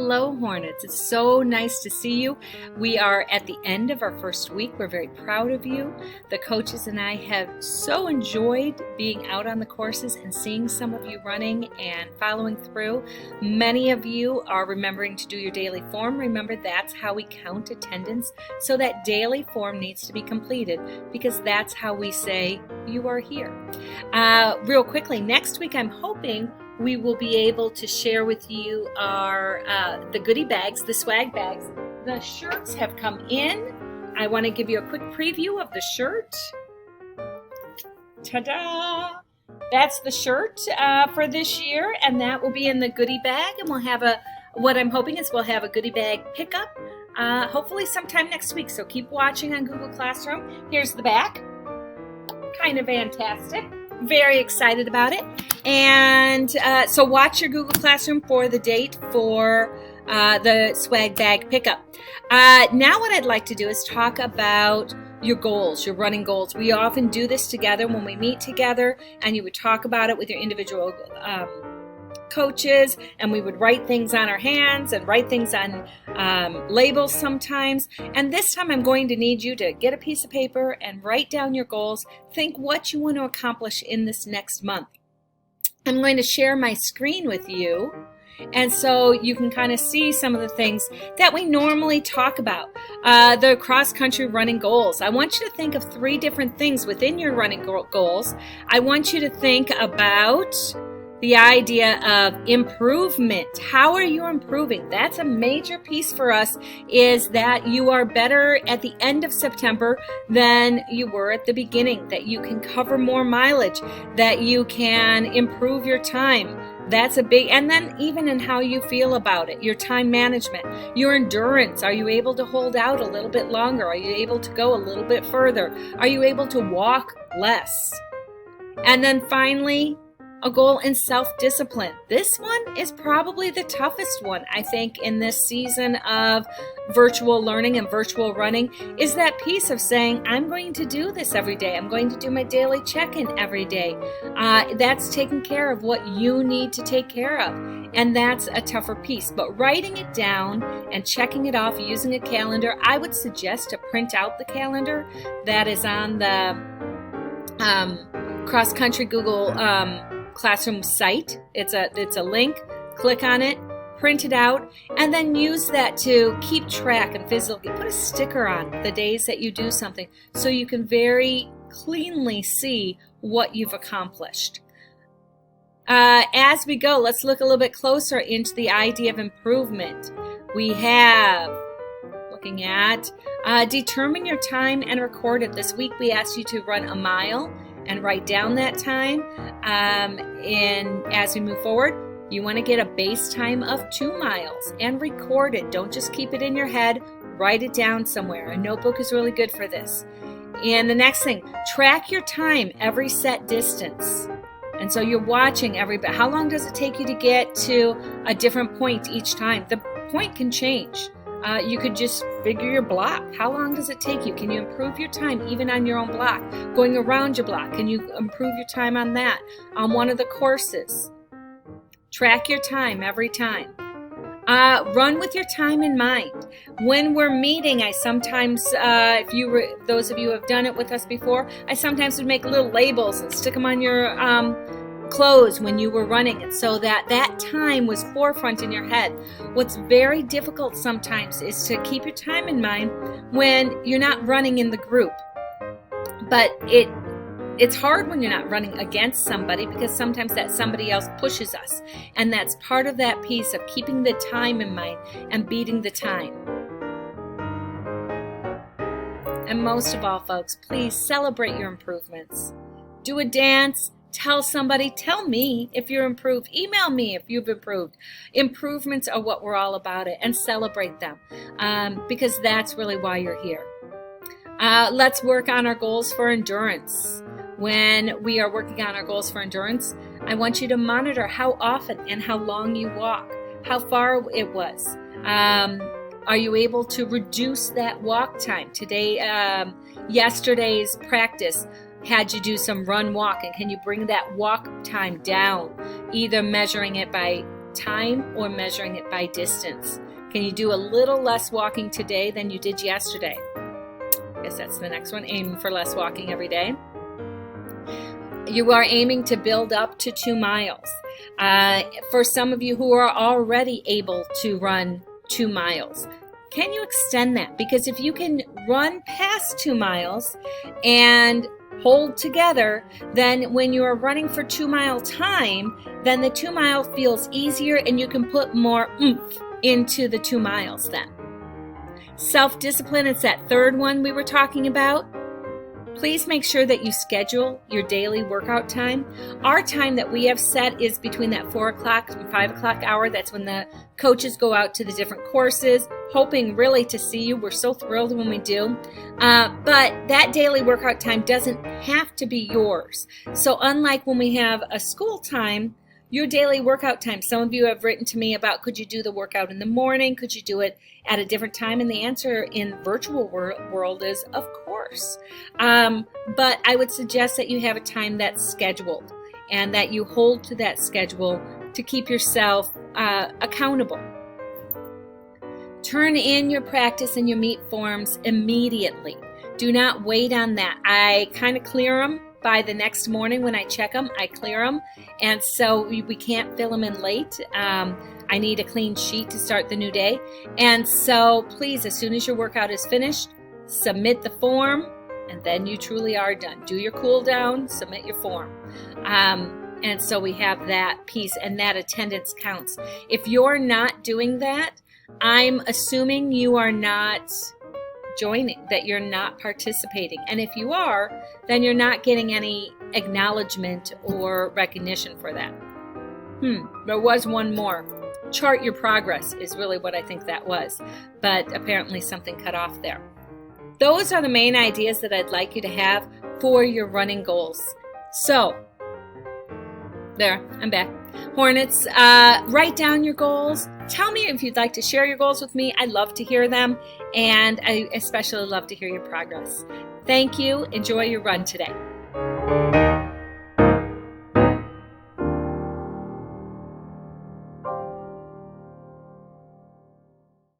Hello, Hornets. It's so nice to see you. We are at the end of our first week. We're very proud of you. The coaches and I have so enjoyed being out on the courses and seeing some of you running and following through. Many of you are remembering to do your daily form. Remember, that's how we count attendance. So that daily form needs to be completed because that's how we say you are here. Real quickly, next week I'm hoping we will be able to share with you our the goodie bags, the swag bags. The shirts have come in. I want to give you a quick preview of the shirt. Ta-da! That's the shirt for this year, and that will be in the goodie bag. And we'll have what I'm hoping is we'll have a goodie bag pickup, hopefully sometime next week. So keep watching on Google Classroom. Here's the back. Kind of fantastic. Very excited about it. And so watch your Google Classroom for the date for the swag bag pickup. Now what I'd like to do is talk about your goals, your running goals. We often do this together when we meet together, and you would talk about it with your individual coaches, and we would write things on our hands and write things on labels sometimes. And this time I'm going to need you to get a piece of paper and write down your goals. Think what you want to accomplish in this next month. I'm going to share my screen with you, and so you can kind of see some of the things that we normally talk about. The cross-country running goals. I want you to think of 3 different things within your running goals. I want you to think about the idea of improvement. How are you improving? That's a major piece for us, is that you are better at the end of September than you were at the beginning, that you can cover more mileage, that you can improve your time. That's a big, and then even in how you feel about it, your time management, your endurance. Are you able to hold out a little bit longer? Are you able to go a little bit further? Are you able to walk less? And then finally, a goal in self-discipline. This one is probably the toughest one, I think, in this season of virtual learning and virtual running, is that piece of saying, I'm going to do this every day. I'm going to do my daily check-in every day. That's taking care of what you need to take care of. And that's a tougher piece. But writing it down and checking it off using a calendar, I would suggest to print out the calendar that is on the cross-country Google Classroom site. It's a link. Click on it, print it out, and then use that to keep track and physically put a sticker on the days that you do something so you can very cleanly see what you've accomplished. As we go, let's look a little bit closer into the idea of improvement. We have looking at determine your time and record it. This week we asked you to run a mile and write down that time. And as we move forward, you want to get a base time of 2 miles and record it. Don't just keep it in your head. Write it down somewhere. A notebook is really good for this. And the next thing, track your time every set distance. And so you're watching how long does it take you to get to a different point each time? The point can change. You could just figure your block. How long does it take you? Can you improve your time even on your own block? Going around your block, can you improve your time on that? On one of the courses. Track your time every time. Run with your time in mind. When we're meeting, I sometimes, those of you who have done it with us before, I sometimes would make little labels and stick them on your clothes when you were running, and so that time was forefront in your head. What's very difficult sometimes is to keep your time in mind when you're not running in the group. But it's hard when you're not running against somebody, because sometimes that somebody else pushes us, and that's part of that piece of keeping the time in mind and beating the time. And most of all, folks, please celebrate your improvements. Do a dance. Tell somebody, tell me if you're improved. Email me if you've improved. Improvements are what we're all about, and celebrate them, because that's really why you're here. Let's work on our goals for endurance. When we are working on our goals for endurance, I want you to monitor how often and how long you walk, how far it was. Are you able to reduce that walk time? Yesterday's practice had you do some run walk, and can you bring that walk time down, either measuring it by time or measuring it by distance? Can you do a little less walking today than you did yesterday? I guess that's the next one, aiming for less walking every day. You are aiming to build up to 2 miles. For some of you who are already able to run 2 miles, can you extend that? Because if you can run past 2 miles and hold together, then when you are running for 2 mile time, then the 2 mile feels easier and you can put more oomph into the 2 miles then. Self-discipline, it's that third one we were talking about. Please make sure that you schedule your daily workout time. Our time that we have set is between that 4 o'clock and 5 o'clock hour. That's when the coaches go out to the different courses, hoping really to see you. We're so thrilled when we do. But that daily workout time doesn't have to be yours. So unlike when we have a school time, your daily workout time, some of you have written to me about, could you do the workout in the morning? Could you do it at a different time? And the answer in virtual world is, of course. But I would suggest that you have a time that's scheduled and that you hold to that schedule to keep yourself accountable. Turn in your practice and your meet forms immediately. Do not wait on that. I kind of clear them by the next morning when I check them. I clear them, and so we can't fill them in late. I need a clean sheet to start the new day. And so please, as soon as your workout is finished, submit the form, and then you truly are done. Do your cool down, submit your form. And so we have that piece, and that attendance counts. If you're not doing that, I'm assuming you are not joining, that you're not participating. And if you are, then you're not getting any acknowledgement or recognition for that. There was one more. Chart your progress is really what I think that was, but apparently something cut off there. Those are the main ideas that I'd like you to have for your running goals. So, there, I'm back. Hornets, write down your goals. Tell me if you'd like to share your goals with me. I love to hear them, and I especially love to hear your progress. Thank you. Enjoy your run today.